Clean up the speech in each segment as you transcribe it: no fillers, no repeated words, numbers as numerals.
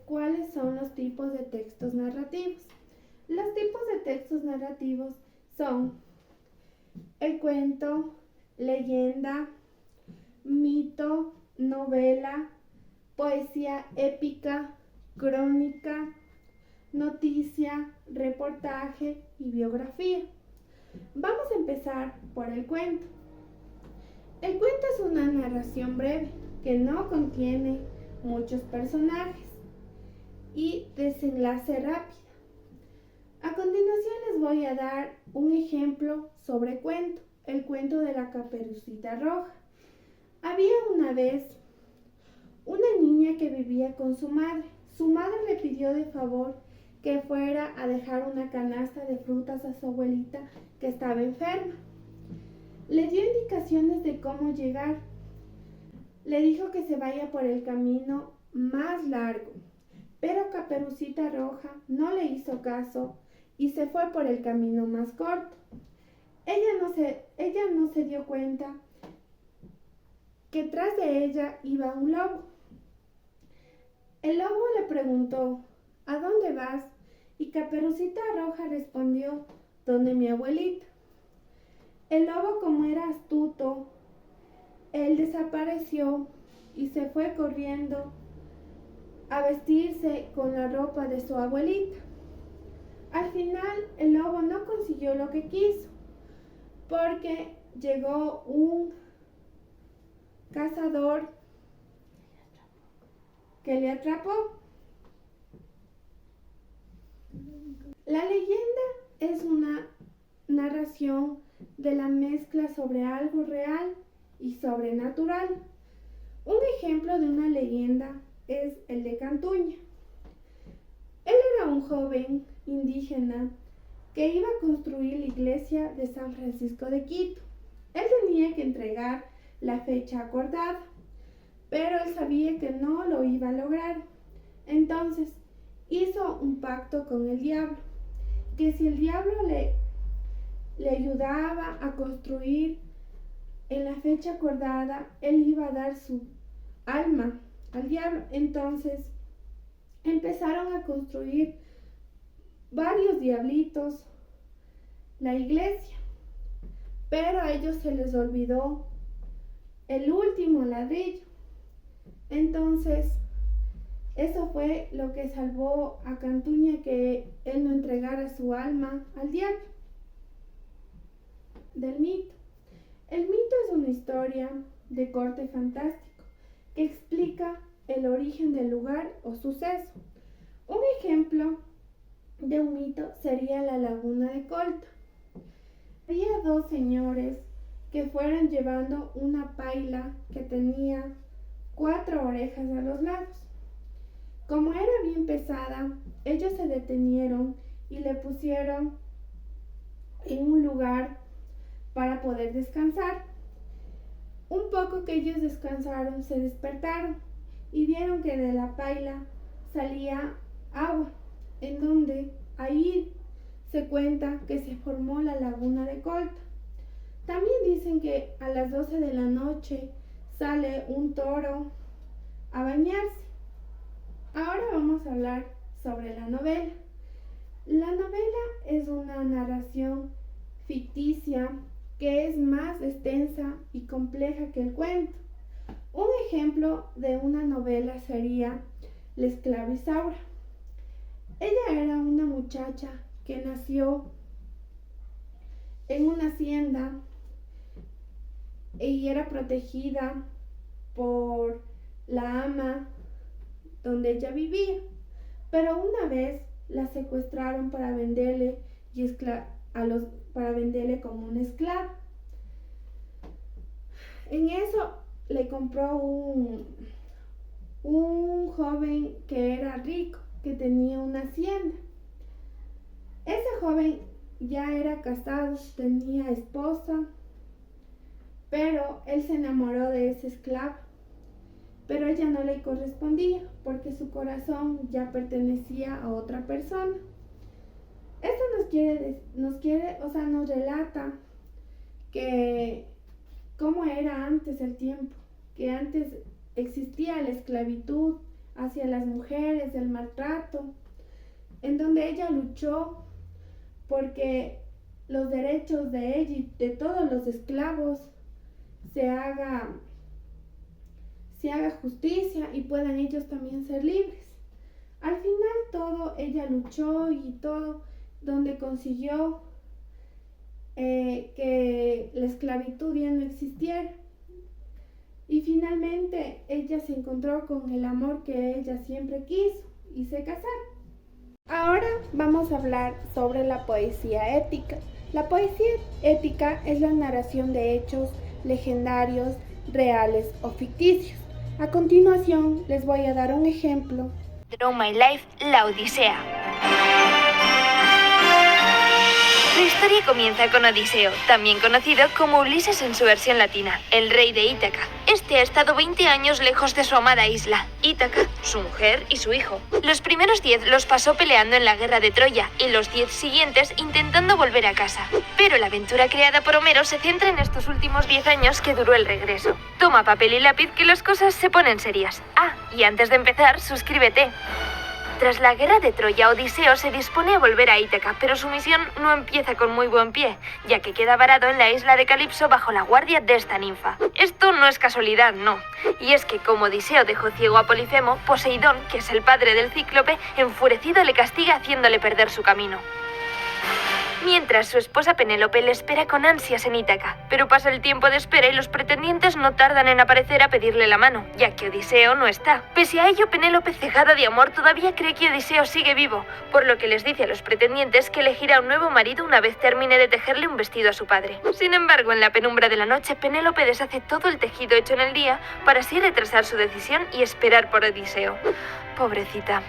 cuáles son los tipos de textos narrativos. Los tipos de textos narrativos son el cuento, leyenda, mito, novela, poesía épica, crónica, noticia, reportaje y biografía. Vamos a empezar por el cuento. El cuento es una narración breve que no contiene muchos personajes y desenlace rápido. A continuación les voy a dar un ejemplo sobre cuento, el cuento de la Caperucita Roja. Había una vez una niña que vivía con su madre. Su madre le pidió de favor que fuera a dejar una canasta de frutas a su abuelita que estaba enferma. Le dio indicaciones de cómo llegar. Le dijo que se vaya por el camino más largo, pero Caperucita Roja no le hizo caso y se fue por el camino más corto. Ella no se dio cuenta que tras de ella iba un lobo. El lobo le preguntó: ¿a dónde vas? Y Caperucita Roja respondió: donde mi abuelita. El lobo, como era astuto, él desapareció y se fue corriendo a vestirse con la ropa de su abuelita. Al final el lobo no consiguió lo que quiso, porque llegó un cazador que le atrapó. La leyenda es una narración de la mezcla sobre algo real y sobrenatural. Un ejemplo de una leyenda es el de Cantuña. Él era un joven indígena que iba a construir la iglesia de San Francisco de Quito. Él tenía que entregar la fecha acordada, pero él sabía que no lo iba a lograr. Entonces hizo un pacto con el diablo, que si el diablo le ayudaba a construir en la fecha acordada, él iba a dar su alma al diablo. Entonces empezaron a construir varios diablitos la iglesia, pero a ellos se les olvidó el último ladrillo. Entonces eso fue lo que salvó a Cantuña, que él no entregara su alma al diablo. Del mito. El mito es una historia de corte fantástico que explica el origen del lugar o suceso. Un ejemplo de un mito sería la laguna de Colta. Había dos señores que fueron llevando una paila que tenía 4 orejas a los lados. Como era bien pesada, ellos se detenieron y le pusieron en un lugar para poder descansar. Un poco que ellos descansaron, se despertaron y vieron que de la paila salía agua, en donde ahí se cuenta que se formó la laguna de Colta. También dicen que a las 12 de la noche sale un toro a bañarse. Ahora vamos a hablar sobre la novela. La novela es una narración ficticia que es más extensa y compleja que el cuento. Un ejemplo de una novela sería La esclava Isaura. Ella era una muchacha que nació en una hacienda y era protegida por la ama donde ella vivía, pero una vez la secuestraron para venderle para venderle como una esclava. En eso le compró un joven que era rico, que tenía una hacienda. Ese joven ya era casado, tenía esposa, pero él se enamoró de esa esclava. Pero ella no le correspondía porque su corazón ya pertenecía a otra persona. Esto nos relata que cómo era antes el tiempo, que antes existía la esclavitud, hacia las mujeres, el maltrato, en donde ella luchó porque los derechos de ella y de todos los esclavos se haga justicia y puedan ellos también ser libres. Al final todo, ella luchó y todo, donde consiguió que la esclavitud ya no existiera. Y finalmente ella se encontró con el amor que ella siempre quiso y se casaron. Ahora vamos a hablar sobre la poesía ética. La poesía ética es la narración de hechos legendarios, reales o ficticios. A continuación les voy a dar un ejemplo. Draw My Life, La Odisea. La historia comienza con Odiseo, también conocido como Ulises en su versión latina, el rey de Ítaca. Este ha estado 20 años lejos de su amada isla, Ítaca, su mujer y su hijo. Los primeros 10 los pasó peleando en la guerra de Troya y los 10 siguientes intentando volver a casa. Pero la aventura creada por Homero se centra en estos últimos 10 años que duró el regreso. Toma papel y lápiz que las cosas se ponen serias. Ah, y antes de empezar, suscríbete. Tras la guerra de Troya, Odiseo se dispone a volver a Ítaca, pero su misión no empieza con muy buen pie, ya que queda varado en la isla de Calipso bajo la guardia de esta ninfa. Esto no es casualidad, no. Y es que como Odiseo dejó ciego a Polifemo, Poseidón, que es el padre del Cíclope, enfurecido le castiga haciéndole perder su camino. Mientras su esposa Penélope le espera con ansias en Ítaca, pero pasa el tiempo de espera y los pretendientes no tardan en aparecer a pedirle la mano, ya que Odiseo no está. Pese a ello, Penélope, cegada de amor, todavía cree que Odiseo sigue vivo, por lo que les dice a los pretendientes que elegirá un nuevo marido una vez termine de tejerle un vestido a su padre. Sin embargo, en la penumbra de la noche, Penélope deshace todo el tejido hecho en el día para así retrasar su decisión y esperar por Odiseo. Pobrecita.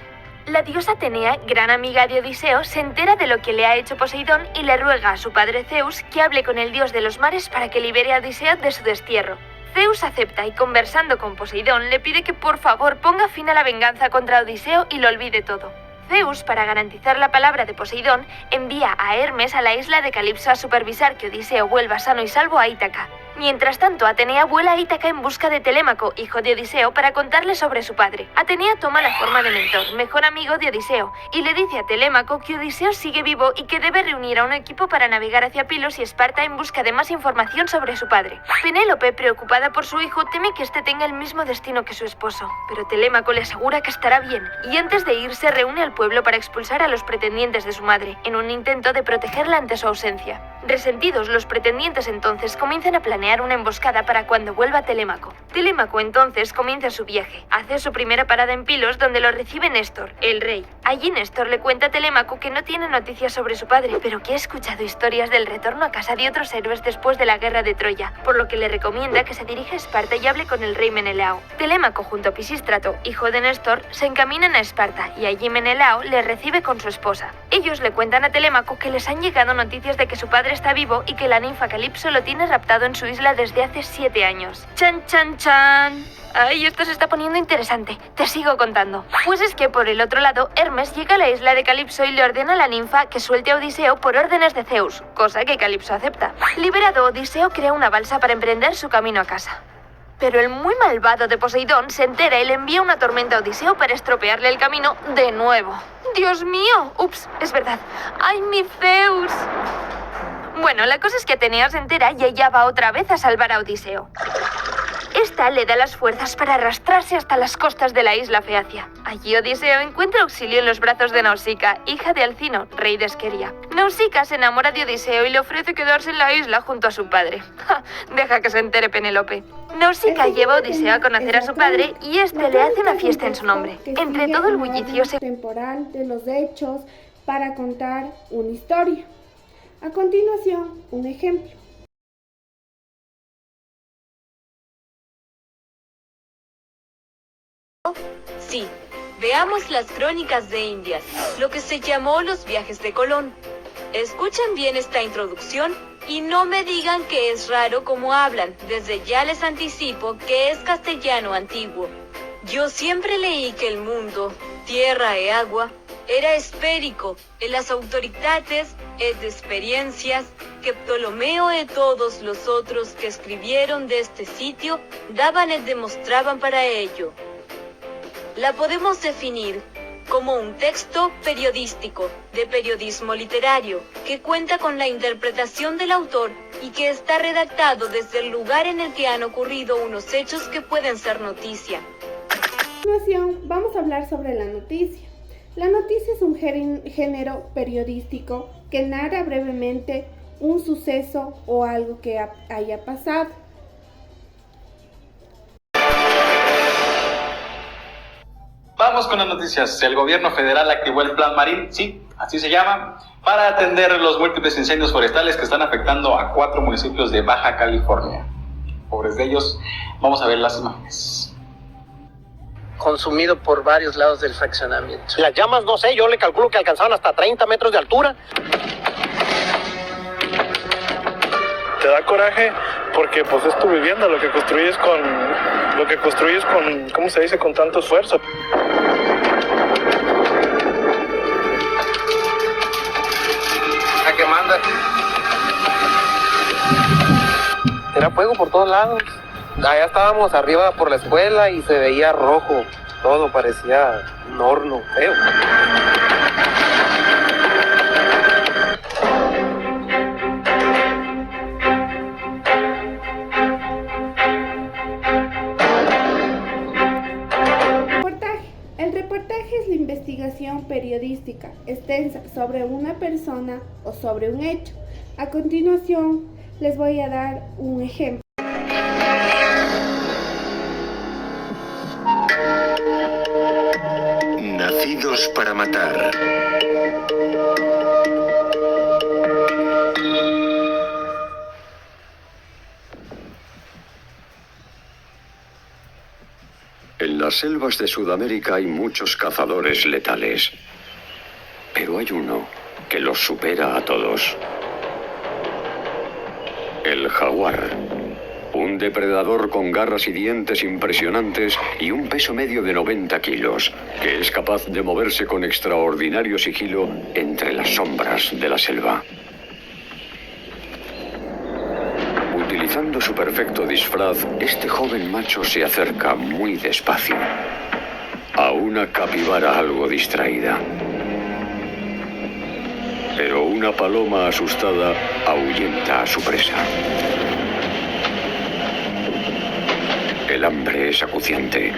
La diosa Atenea, gran amiga de Odiseo, se entera de lo que le ha hecho Poseidón y le ruega a su padre Zeus que hable con el dios de los mares para que libere a Odiseo de su destierro. Zeus acepta y, conversando con Poseidón, le pide que por favor ponga fin a la venganza contra Odiseo y lo olvide todo. Zeus, para garantizar la palabra de Poseidón, envía a Hermes a la isla de Calipso a supervisar que Odiseo vuelva sano y salvo a Ítaca. Mientras tanto, Atenea vuela a Ítaca en busca de Telémaco, hijo de Odiseo, para contarle sobre su padre. Atenea toma la forma de Mentor, mejor amigo de Odiseo, y le dice a Telémaco que Odiseo sigue vivo y que debe reunir a un equipo para navegar hacia Pilos y Esparta en busca de más información sobre su padre. Penélope, preocupada por su hijo, teme que este tenga el mismo destino que su esposo, pero Telémaco le asegura que estará bien, y antes de irse reúne al pueblo para expulsar a los pretendientes de su madre, en un intento de protegerla ante su ausencia. Resentidos, los pretendientes entonces comienzan a planear una emboscada para cuando vuelva Telémaco. Telémaco entonces comienza su viaje. Hace su primera parada en Pilos, donde lo recibe Néstor, el rey. Allí Néstor le cuenta a Telémaco que no tiene noticias sobre su padre, pero que ha escuchado historias del retorno a casa de otros héroes después de la guerra de Troya, por lo que le recomienda que se dirija a Esparta y hable con el rey Menelao. Telémaco, junto a Pisístrato, hijo de Néstor, se encaminan a Esparta y allí Menelao le recibe con su esposa. Ellos le cuentan a Telémaco que les han llegado noticias de que su padre está vivo y que la ninfa Calipso lo tiene raptado en su isla desde hace 7 años. ¡Chan, chan, chan! Ay, esto se está poniendo interesante. Te sigo contando. Pues es que por el otro lado, Hermes llega a la isla de Calipso y le ordena a la ninfa que suelte a Odiseo por órdenes de Zeus, cosa que Calipso acepta. Liberado, Odiseo crea una balsa para emprender su camino a casa. Pero el muy malvado de Poseidón se entera y le envía una tormenta a Odiseo para estropearle el camino de nuevo. ¡Dios mío! Ups, es verdad. ¡Ay, mi Zeus! Bueno, la cosa es que Atenea se entera y ella va otra vez a salvar a Odiseo. Esta le da las fuerzas para arrastrarse hasta las costas de la isla Feacia. Allí Odiseo encuentra auxilio en los brazos de Nausicaa, hija de Alcino, rey de Esqueria. Nausicaa se enamora de Odiseo y le ofrece quedarse en la isla junto a su padre. ¡Ja! Deja que se entere Penélope. Nausicaa lleva a Odiseo a conocer a su padre y este le hace una fiesta en su nombre. Entre todo el bullicio temporal de los hechos para contar una historia. A continuación, un ejemplo. Sí, veamos las crónicas de Indias, lo que se llamó los viajes de Colón. Escuchen bien esta introducción y no me digan que es raro como hablan, desde ya les anticipo que es castellano antiguo. Yo siempre leí que el mundo, tierra y agua, era esférico, en las autoridades de experiencias que Ptolomeo y todos los otros que escribieron de este sitio daban y demostraban para ello. La podemos definir como un texto periodístico, de periodismo literario, que cuenta con la interpretación del autor y que está redactado desde el lugar en el que han ocurrido unos hechos que pueden ser noticia. A continuación, vamos a hablar sobre la noticia. La noticia es un género periodístico que narra brevemente un suceso o algo que haya pasado. Vamos con las noticias. El gobierno federal activó el Plan Marín, sí, así se llama, para atender los múltiples incendios forestales que están afectando a 4 municipios de Baja California. Pobres de ellos, vamos a ver las imágenes. Consumido por varios lados del fraccionamiento. Las llamas, no sé, yo le calculo que alcanzaban hasta 30 metros de altura. Te da coraje porque pues es tu vivienda, lo que construyes con, ¿cómo se dice? Con tanto esfuerzo. ¿A qué manda? Era fuego por todos lados. Allá estábamos arriba por la escuela y se veía rojo. Todo parecía un horno feo. El reportaje es la investigación periodística extensa sobre una persona o sobre un hecho. A continuación, les voy a dar un ejemplo. Nacidos para matar. En las selvas de Sudamérica hay muchos cazadores letales, pero hay uno que los supera a todos. El jaguar, un depredador con garras y dientes impresionantes y un peso medio de 90 kilos, que es capaz de moverse con extraordinario sigilo entre las sombras de la selva. Utilizando su perfecto disfraz, este joven macho se acerca muy despacio a una capibara algo distraída. Pero una paloma asustada ahuyenta a su presa. El hambre es acuciante.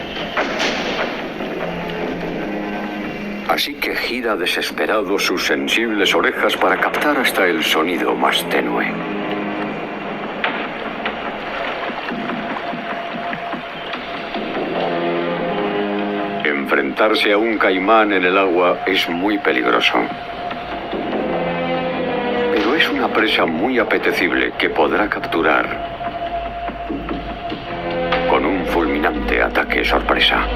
Así que gira desesperado sus sensibles orejas para captar hasta el sonido más tenue. Enfrentarse a un caimán en el agua es muy peligroso. Pero es una presa muy apetecible que podrá capturar con un fulminante ataque sorpresa.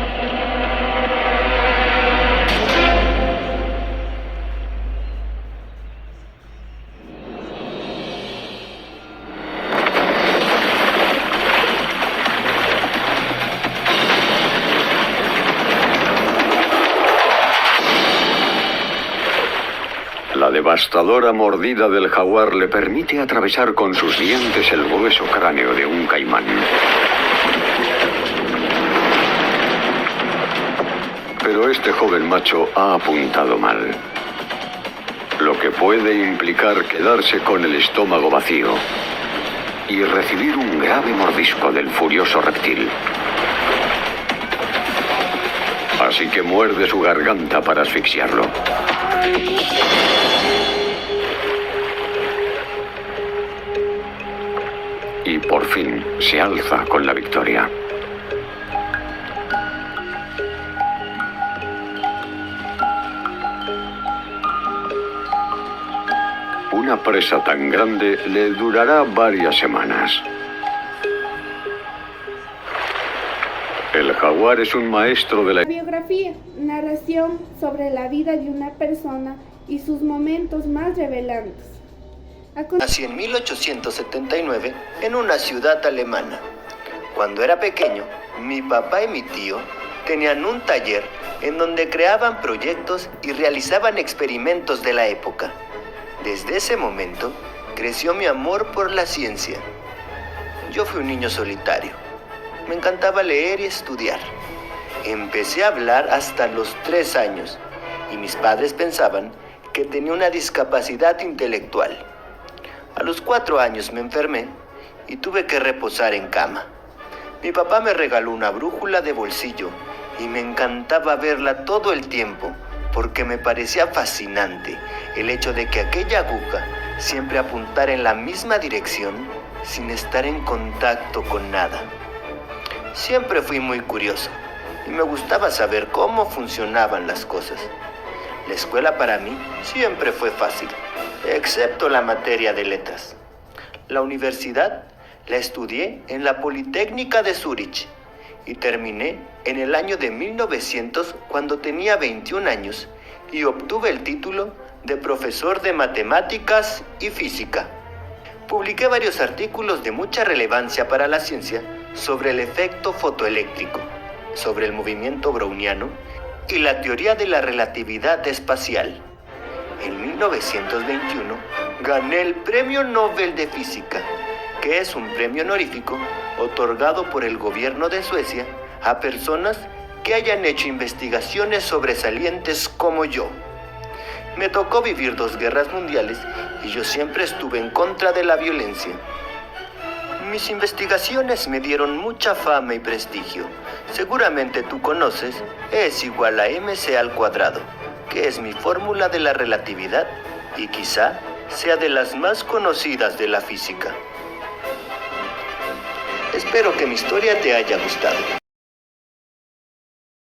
La devastadora mordida del jaguar le permite atravesar con sus dientes el grueso cráneo de un caimán. Pero este joven macho ha apuntado mal, lo que puede implicar quedarse con el estómago vacío y recibir un grave mordisco del furioso reptil. Así que muerde su garganta para asfixiarlo. Y por fin se alza con la victoria. Una presa tan grande le durará varias semanas. El jaguar es un maestro de la Biografía, narración sobre la vida de una persona y sus momentos más revelantes. Nací en 1879 en una ciudad alemana. Cuando era pequeño, mi papá y mi tío tenían un taller en donde creaban proyectos y realizaban experimentos de la época. Desde ese momento, creció mi amor por la ciencia. Yo fui un niño solitario. Me encantaba leer y estudiar. Empecé a hablar hasta los 3 años y mis padres pensaban que tenía una discapacidad intelectual. A los 4 años me enfermé y tuve que reposar en cama. Mi papá me regaló una brújula de bolsillo y me encantaba verla todo el tiempo porque me parecía fascinante el hecho de que aquella aguja siempre apuntara en la misma dirección sin estar en contacto con nada. Siempre fui muy curioso y me gustaba saber cómo funcionaban las cosas. La escuela para mí siempre fue fácil, excepto la materia de letras. La universidad la estudié en la Politécnica de Zúrich y terminé en el año de 1900 cuando tenía 21 años y obtuve el título de profesor de matemáticas y física. Publiqué varios artículos de mucha relevancia para la ciencia sobre el efecto fotoeléctrico, sobre el movimiento browniano y la teoría de la relatividad espacial. En 1921 gané el Premio Nobel de Física, que es un premio honorífico otorgado por el gobierno de Suecia a personas que hayan hecho investigaciones sobresalientes como yo. Me tocó vivir 2 guerras mundiales y yo siempre estuve en contra de la violencia. Mis investigaciones me dieron mucha fama y prestigio. Seguramente tú conoces E es igual a mc², que es mi fórmula de la relatividad y quizá sea de las más conocidas de la física. Espero que mi historia te haya gustado.